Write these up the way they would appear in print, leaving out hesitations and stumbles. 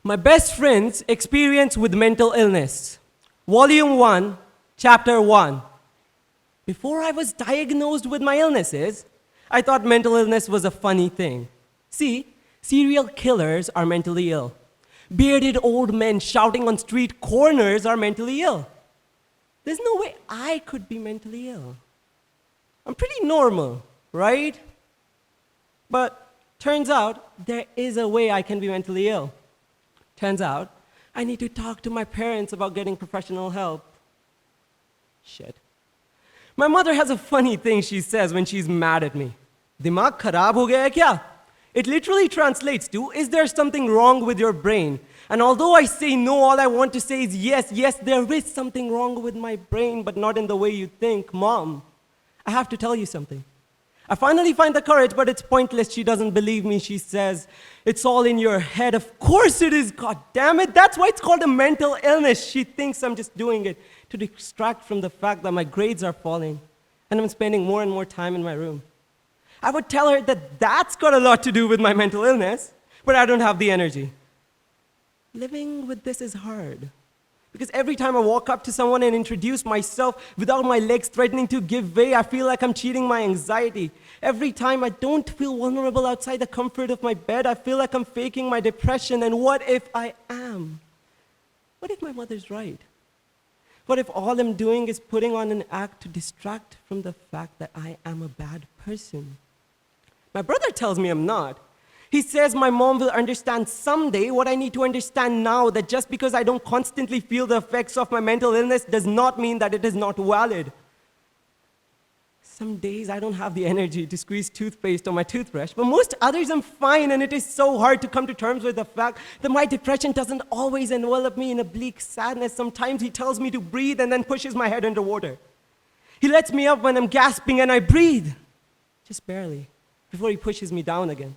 My best friend's experience with mental illness. Volume 1, Chapter 1. Before I was diagnosed with my illnesses, I thought mental illness was a funny thing. See, serial killers are mentally ill. Bearded old men shouting on street corners are mentally ill. There's no way I could be mentally ill. I'm pretty normal, right? But turns out there is a way I can be mentally ill. Turns out I need to talk to my parents about getting professional help. Shit. My mother has a funny thing she says when she's mad at me. Dimag kharab ho gaya hai kya? It literally translates to, is there something wrong with your brain? And although I say no, all I want to say is yes, there is something wrong with my brain, but not in the way you think. Mom, I have to tell you something. I finally find the courage, but it's pointless. She doesn't believe me. She says, it's all in your head. Of course it is, God damn it. That's why it's called a mental illness. She thinks I'm just doing it to distract from the fact that my grades are falling and I'm spending more and more time in my room. I would tell her that that's got a lot to do with my mental illness, but I don't have the energy. Living with this is hard. Because every time I walk up to someone and introduce myself without my legs threatening to give way, I feel like I'm cheating my anxiety. Every time I don't feel vulnerable outside the comfort of my bed, I feel like I'm faking my depression. And what if I am? What if my mother's right? What if all I'm doing is putting on an act to distract from the fact that I am a bad person? My brother tells me I'm not. He says my mom will understand someday what I need to understand now, that just because I don't constantly feel the effects of my mental illness does not mean that it is not valid. Some days I don't have the energy to squeeze toothpaste on my toothbrush, but most others I'm fine, and it is so hard to come to terms with the fact that my depression doesn't always envelop me in a bleak sadness. Sometimes he tells me to breathe and then pushes my head underwater. He lets me up when I'm gasping and I breathe, just barely, before he pushes me down again.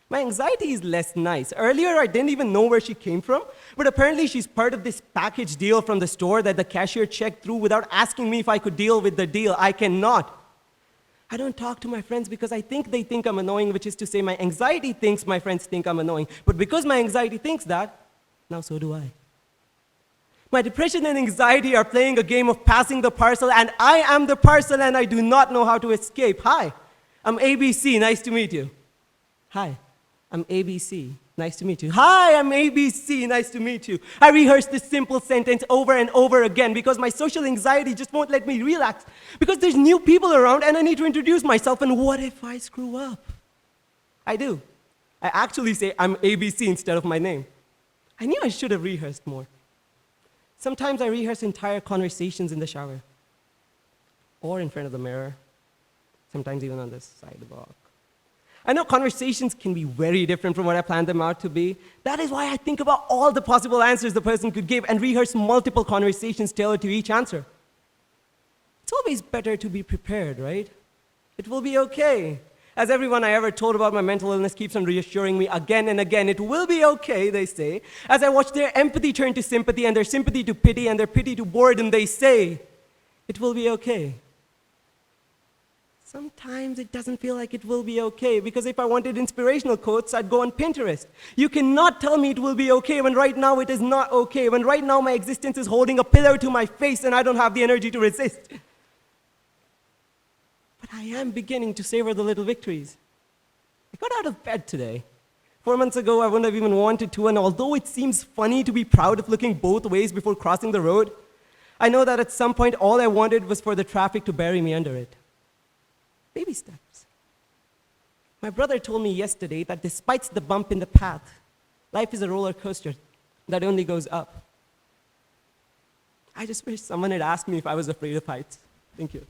My anxiety is less nice. Earlier, I didn't even know where she came from, but apparently she's part of this package deal from the store that the cashier checked through without asking me if I could deal with the deal. I cannot. I don't talk to my friends because I think they think I'm annoying, which is to say my anxiety thinks my friends think I'm annoying. But because my anxiety thinks that, now so do I. My depression and anxiety are playing a game of passing the parcel, and I am the parcel, and I do not know how to escape. Hi, I'm ABC. Nice to meet you. Hi. I'm ABC. Nice to meet you. Hi, I'm ABC. Nice to meet you. I rehearse this simple sentence over and over again because my social anxiety just won't let me relax. Because there's new people around and I need to introduce myself, and what if I screw up? I do. I actually say I'm ABC instead of my name. I knew I should have rehearsed more. Sometimes I rehearse entire conversations in the shower or in front of the mirror, sometimes even on the sidewalk. I know conversations can be very different from what I planned them out to be. That is why I think about all the possible answers the person could give and rehearse multiple conversations tailored to each answer. It's always better to be prepared, right? It will be okay. As everyone I ever told about my mental illness keeps on reassuring me again and again, it will be okay, they say. As I watch their empathy turn to sympathy and their sympathy to pity and their pity to boredom, they say, it will be okay. Sometimes it doesn't feel like it will be okay, because if I wanted inspirational quotes, I'd go on Pinterest. You cannot tell me it will be okay when right now it is not okay, when right now my existence is holding a pillow to my face and I don't have the energy to resist. But I am beginning to savor the little victories. I got out of bed today. 4 months ago, I wouldn't have even wanted to, and although it seems funny to be proud of looking both ways before crossing the road, I know that at some point all I wanted was for the traffic to bury me under it. Baby steps. My brother told me yesterday that despite the bump in the path, life is a roller coaster that only goes up. I just wish someone had asked me if I was afraid of heights. Thank you.